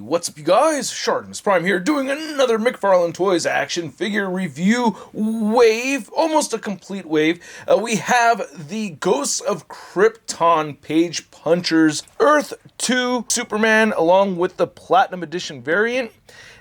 What's up, you guys? ShartimusPrime here, doing another McFarlaneToys action figure review wave, almost a complete wave. We have the Ghosts of Krypton Page Punchers Earth 2 Superman, along with the Platinum Edition variant.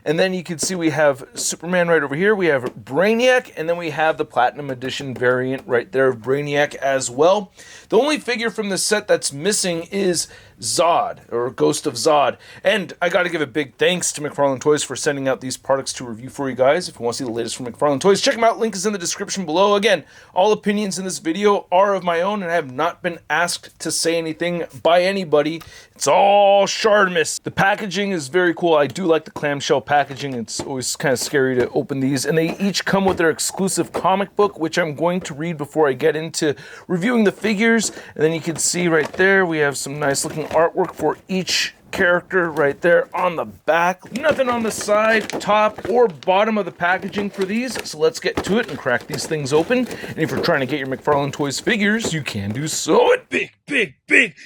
And then you can see we have Superman right over here, we have Brainiac, and then we have the Platinum Edition variant right there of Brainiac as well. The only figure from this set that's missing is Zod, or Ghost of Zod. And I gotta give a big thanks to McFarlaneToys for sending out these products to review for you guys. If you want to see the latest from McFarlaneToys, check them out. Link is in the description below. Again, all opinions in this video are of my own and I have not been asked to say anything by anybody. It's all Shartimus. The packaging is very cool. I do like the clamshell packaging. It's always kind of scary to open these. And they each come with their exclusive comic book, which I'm going to read before I get into reviewing the figures. And then you can see right there, we have some nice looking artwork for each character right there on the back. Nothing on the side, top, or bottom of the packaging for these. So let's get to it and crack these things open. And if you're trying to get your McFarlaneToys figures, you can do so at Big.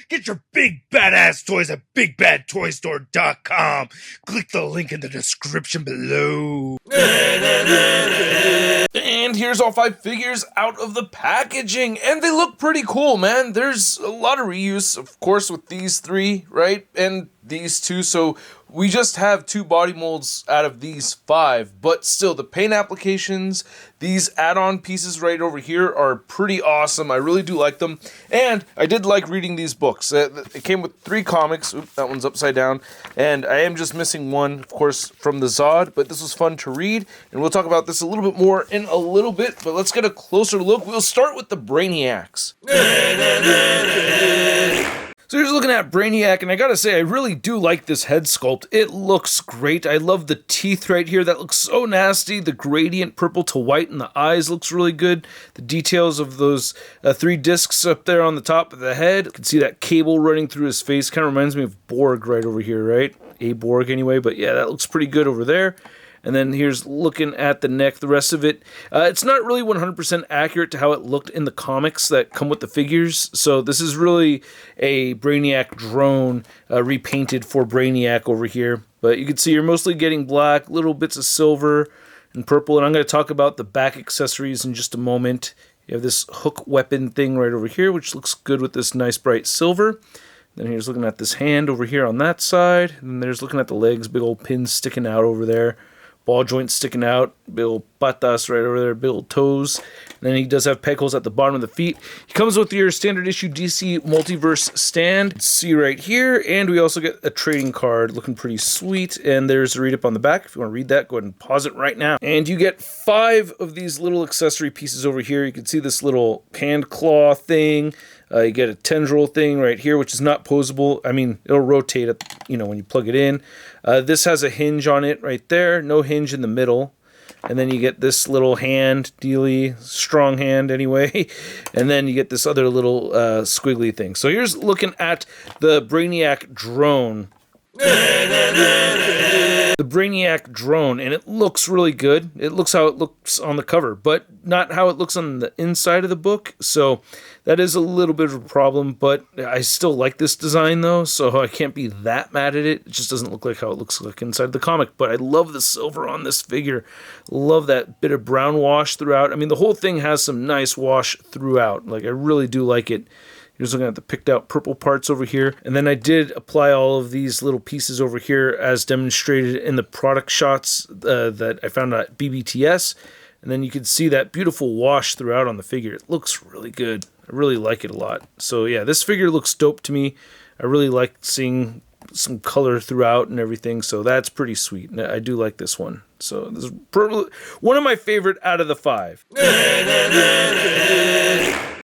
Get your big badass toys at BigBadToyStore.com. Click the link in the description below. And here's all 5 figures out of the packaging, and they look pretty cool, man. There's a lot of reuse, of course, with these 3, right? And these 2, so we just have 2 body molds out of these 5, but still, the paint applications, these add-on pieces right over here are pretty awesome. I really do like them, and I did like reading these books. It came with 3 comics. Oops, that one's upside down, and I am just missing one, of course, from the Zod, but this was fun to read, and we'll talk about this a little bit more in a little bit, but let's get a closer look. We'll start with the Brainiacs. So here's looking at Brainiac, and I gotta say, I really do like this head sculpt. It looks great. I love the teeth right here. That looks so nasty. The gradient purple to white in the eyes looks really good. The details of those 3 discs up there on the top of the head. You can see that cable running through his face. Kind of reminds me of Borg right over here, right? A Borg anyway, but yeah, that looks pretty good over there. And then here's looking at the neck, the rest of it. It's not really 100% accurate to how it looked in the comics that come with the figures. So this is really a Brainiac Drone repainted for Brainiac over here. But you can see you're mostly getting black, little bits of silver and purple. And I'm going to talk about the back accessories in just a moment. You have this hook weapon thing right over here, which looks good with this nice bright silver. Then here's looking at this hand over here on that side. And then there's looking at the legs, big old pins sticking out over there. Ball joints sticking out, big old patas right over there, big old toes. And then he does have peg holes at the bottom of the feet. He comes with your standard issue DC Multiverse stand. See right here. And we also get a trading card looking pretty sweet. And there's a read up on the back. If you want to read that, go ahead and pause it right now. And you get 5 of these little accessory pieces over here. You can see this little hand claw thing. You get a tendril thing right here, which is not posable. I mean, it'll rotate, when you plug it in. This has a hinge on it right there. No hinge in the middle. And then you get this little hand dealy, strong hand anyway. And then you get this other little squiggly thing. So here's looking at the Brainiac Drone. The Brainiac Drone, and it looks really good. It looks how it looks on the cover, but not how it looks on the inside of the book, so that is a little bit of a problem, but I still like this design though, so I can't be that mad at it. It just doesn't look like how it looks like inside the comic, but I love the silver on this figure. Love that bit of brown wash throughout. I mean, the whole thing has some nice wash throughout. Like, I really do like it. Here's looking at the picked out purple parts over here. And then I did apply all of these little pieces over here as demonstrated in the product shots that I found at BBTS. And then you can see that beautiful wash throughout on the figure. It looks really good. I really like it a lot. So yeah, this figure looks dope to me. I really like seeing some color throughout and everything. So that's pretty sweet. I do like this one. So this is probably one of my favorite out of the 5.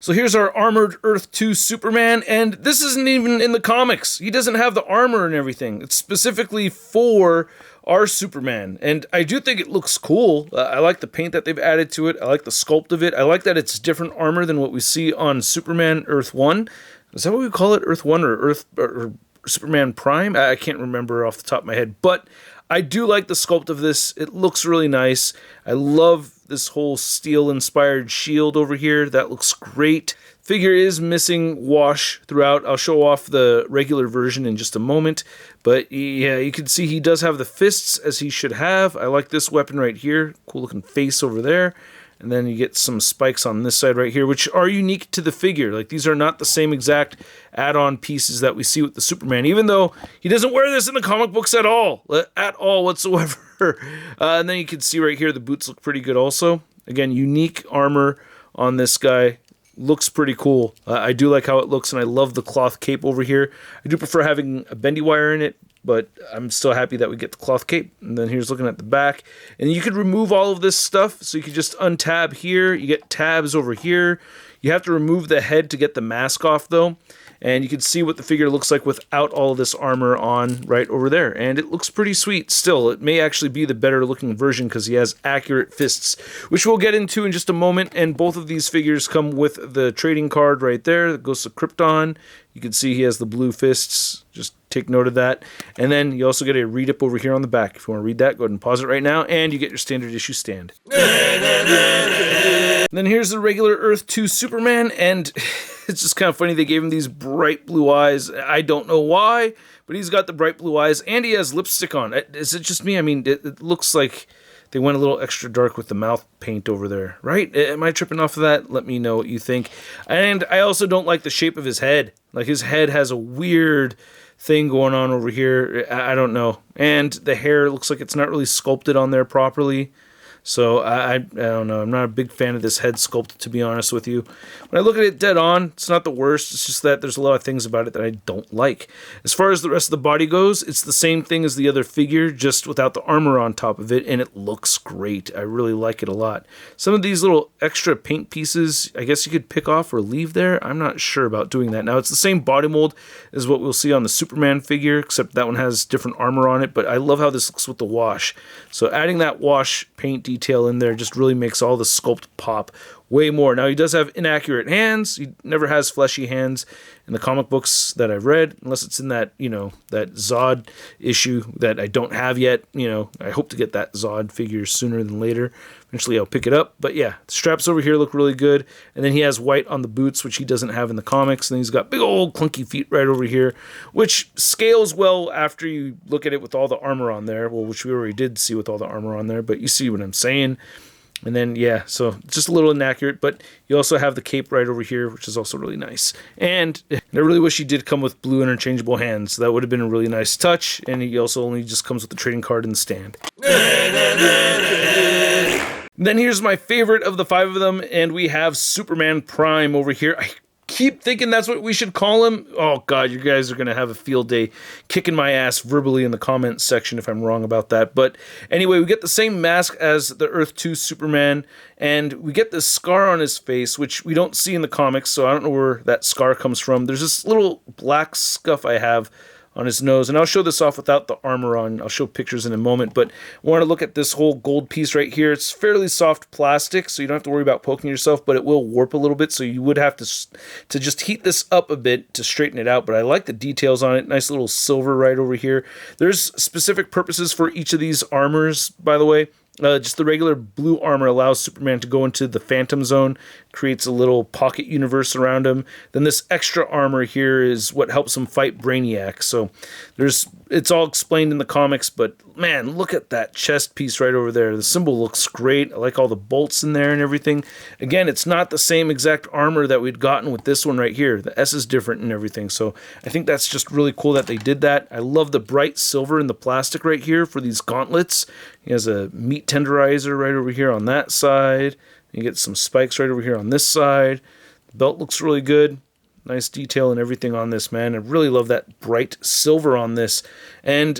So here's our Armored Earth 2 Superman, and this isn't even in the comics. He doesn't have the armor and everything. It's specifically for our Superman, and I do think it looks cool. I like the paint that they've added to it. I like the sculpt of it. I like that it's different armor than what we see on Superman Earth 1. Is that what we call it? Earth 1 or Superman Prime? I can't remember off the top of my head, but I do like the sculpt of this. It looks really nice. I love this whole steel-inspired shield over here. That looks great. Figure is missing wash throughout. I'll show off the regular version in just a moment. But yeah, you can see he does have the fists as he should have. I like this weapon right here. Cool looking face over there. And then you get some spikes on this side right here, which are unique to the figure. Like, these are not the same exact add-on pieces that we see with the Superman, even though he doesn't wear this in the comic books at all whatsoever. And then you can see right here the boots look pretty good also. Again, unique armor on this guy. Looks pretty cool. I do like how it looks, and I love the cloth cape over here. I do prefer having a bendy wire in it, but I'm still happy that we get the cloth cape. And then here's looking at the back. And you could remove all of this stuff, so you could just untab here. You get tabs over here. You have to remove the head to get the mask off, though. And you can see what the figure looks like without all of this armor on right over there. And it looks pretty sweet still. It may actually be the better looking version because he has accurate fists, which we'll get into in just a moment. And both of these figures come with the trading card right there that goes to Krypton. You can see he has the blue fists. Just take note of that. And then you also get a read-up over here on the back. If you want to read that, go ahead and pause it right now. And you get your standard issue stand. And then here's the regular Earth 2 Superman. And it's just kind of funny. They gave him these bright blue eyes. I don't know why, but he's got the bright blue eyes. And he has lipstick on. Is it just me? I mean, it looks like they went a little extra dark with the mouth paint over there, right? Am I tripping off of that? Let me know what you think. And I also don't like the shape of his head. Like, his head has a weird thing going on over here. I don't know. And the hair looks like it's not really sculpted on there properly. So I don't know. I'm not a big fan of this head sculpt, to be honest with you. When I look at it dead on, it's not the worst. It's just that there's a lot of things about it that I don't like. As far as the rest of the body goes, it's the same thing as the other figure, just without the armor on top of it, and it looks great. I really like it a lot. Some of these little extra paint pieces, I guess you could pick off or leave there. I'm not sure about doing that. Now, it's the same body mold as what we'll see on the Superman figure, except that one has different armor on it, but I love how this looks with the wash. So adding that wash paint detail in there just really makes all the sculpt pop way more. Now, he does have inaccurate hands. He never has fleshy hands in the comic books that I've read, unless it's in that, that Zod issue that I don't have yet. I hope to get that Zod figure sooner than later. Eventually I'll pick it up. But yeah, the straps over here look really good. And then he has white on the boots, which he doesn't have in the comics. And then he's got big old clunky feet right over here, which scales well after you look at it with all the armor on there. Well, which we already did see with all the armor on there, but you see what I'm saying. And then, yeah, so just a little inaccurate, but you also have the cape right over here, which is also really nice. And I really wish he did come with blue interchangeable hands. So that would have been a really nice touch. And he also only just comes with the trading card in the stand. Then here's my favorite of the 5 of them, and we have Superman Prime over here. I keep thinking that's what we should call him. Oh god, you guys are gonna have a field day kicking my ass verbally in the comments section if I'm wrong about that. But anyway, we get the same mask as the Earth 2 Superman, and we get this scar on his face, which we don't see in the comics, so I don't know where that scar comes from. There's this little black scuff I have on his nose, and I'll show this off without the armor on. I'll show pictures in a moment, but I want to look at this whole gold piece right here. It's fairly soft plastic, so you don't have to worry about poking yourself, but it will warp a little bit, so you would have to just heat this up a bit to straighten it out. But I like the details on it. Nice little silver right over here. There's specific purposes for each of these armors, by the way. Just the regular blue armor allows Superman to go into the Phantom Zone, creates a little pocket universe around him. Then this extra armor here is what helps him fight Brainiac. So it's all explained in the comics, but man, look at that chest piece right over there. The symbol looks great. I like all the bolts in there and everything. Again, it's not the same exact armor that we'd gotten with this one right here. The S is different and everything. So I think that's just really cool that they did that. I love the bright silver in the plastic right here for these gauntlets. He has a meat tenderizer right over here on that side. You get some spikes right over here on this side. The belt looks really good. Nice detail and everything on this, man. I really love that bright silver on this. And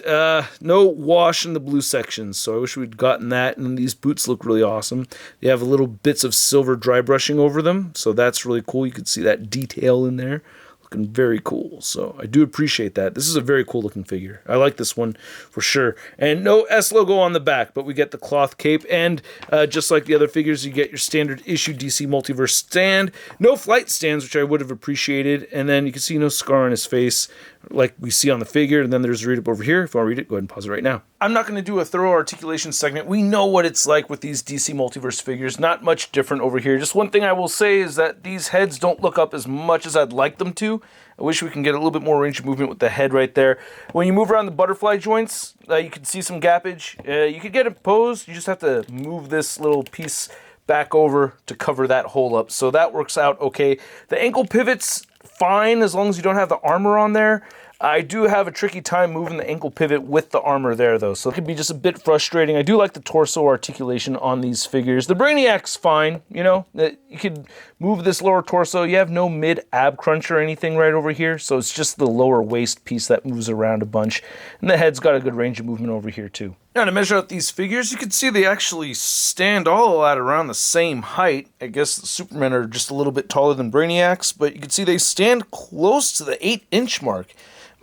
no wash in the blue sections, so I wish we'd gotten that. And these boots look really awesome. They have little bits of silver dry brushing over them, so that's really cool. You can see that detail in there. Looking very cool, so I do appreciate that. This is a very cool looking figure. I like this one for sure. And no S logo on the back, but we get the cloth cape, and just like the other figures, you get your standard issue DC Multiverse stand. No flight stands, which I would have appreciated, and then you can see no scar on his face like we see on the figure, and then there's a read up over here. If you want to read it, go ahead and pause it right now. I'm not going to do a thorough articulation segment. We know what it's like with these DC Multiverse figures. Not much different over here. Just one thing I will say is that these heads don't look up as much as I'd like them to. I wish we can get a little bit more range of movement with the head right there. When you move around the butterfly joints, you can see some gappage. You could get it posed. You just have to move this little piece back over to cover that hole up. So that works out okay. The ankle pivot's fine as long as you don't have the armor on there. I do have a tricky time moving the ankle pivot with the armor there, though, so it could be just a bit frustrating. I do like the torso articulation on these figures. The Brainiac's fine, you know. You could move this lower torso. You have no mid-ab crunch or anything right over here, so it's just the lower waist piece that moves around a bunch. And the head's got a good range of movement over here, too. Now, to measure out these figures, you can see they actually stand all at around the same height. I guess the Supermen are just a little bit taller than Brainiacs, but you can see they stand close to the 8-inch mark.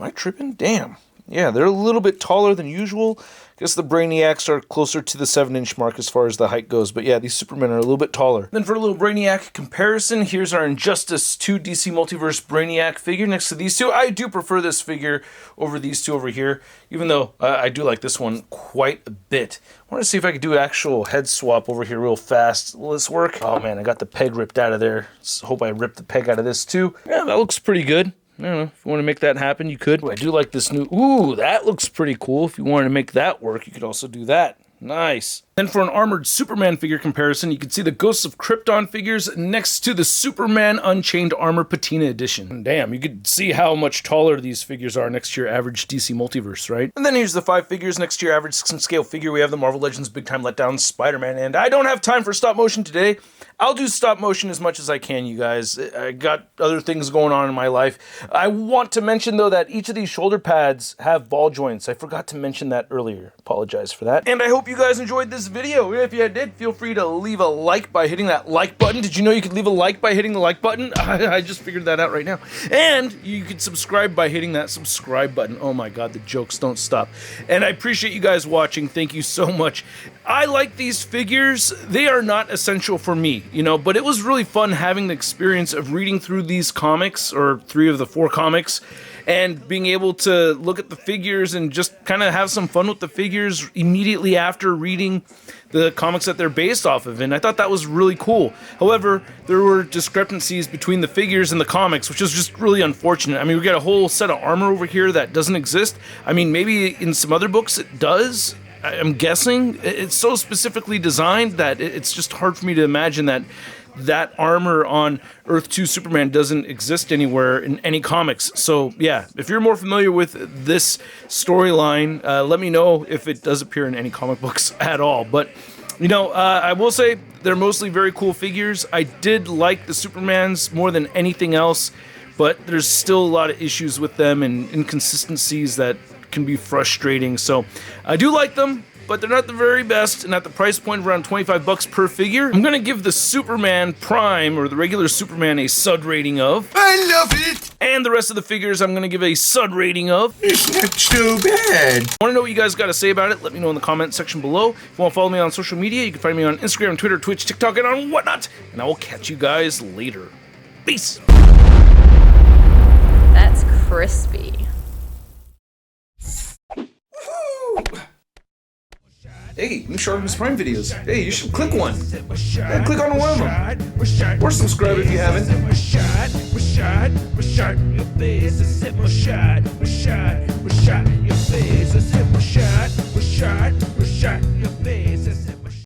Am I tripping? Damn. Yeah, they're a little bit taller than usual. I guess the Brainiacs are closer to the 7-inch mark as far as the height goes. But yeah, these Supermen are a little bit taller. Then for a little Brainiac comparison, here's our Injustice 2 DC Multiverse Brainiac figure next to these two. I do prefer this figure over these two over here, even though I do like this one quite a bit. I want to see if I could do an actual head swap over here real fast. Will this work? Oh man, I got the peg ripped out of there. Hope I ripped the peg out of this too. Yeah, that looks pretty good. I don't know, if you want to make that happen, you could. I do like this new, ooh, that looks pretty cool. If you wanted to make that work, you could also do that. Nice. Then for an armored Superman figure comparison, you can see the Ghosts of Krypton figures next to the Superman Unchained Armor Patina Edition. Damn, you could see how much taller these figures are next to your average DC Multiverse, right? And then here's the 5 figures next to your average 6-inch scale figure. We have the Marvel Legends Big Time Letdown Spider-Man, and I don't have time for stop motion today. I'll do stop motion as much as I can, you guys. I got other things going on in my life. I want to mention, though, that each of these shoulder pads have ball joints. I forgot to mention that earlier. Apologize for that. And I hope you guys enjoyed this video. If you did, feel free to leave a like by hitting that like button. Did you know you could leave a like by hitting the like button? I just figured that out right now. And you could subscribe by hitting that subscribe button. Oh my god, the jokes don't stop. And I appreciate you guys watching. Thank you so much. I like these figures. They are not essential for me, you know, but it was really fun having the experience of reading through these comics, or 3 of the 4 comics, and being able to look at the figures and just kind of have some fun with the figures immediately after reading the comics that they're based off of, and I thought that was really cool. However, there were discrepancies between the figures and the comics, which is just really unfortunate. I mean, we got a whole set of armor over here that doesn't exist. I mean, maybe in some other books it does. I'm guessing. It's so specifically designed that it's just hard for me to imagine that that armor on Earth 2 Superman doesn't exist anywhere in any comics. So yeah, if you're more familiar with this storyline, let me know if it does appear in any comic books at all. But you know, I will say they're mostly very cool figures. I did like the Supermans more than anything else, but there's still a lot of issues with them and inconsistencies that can be frustrating. So I do like them, but they're not the very best, and at the price point of around $25 per figure, I'm gonna give the Superman Prime, or the regular Superman, a SUD rating of. I love it! And the rest of the figures I'm gonna give a SUD rating of. It's not so bad. Wanna know what you guys gotta say about it? Let me know in the comment section below. If you wanna follow me on social media, you can find me on Instagram, Twitter, Twitch, TikTok, and on whatnot. And I will catch you guys later. Peace! That's crispy. Hey, new ShartimusPrime videos. Hey, you should click one. Yeah, click on one of them. Or subscribe if you haven't. Your face.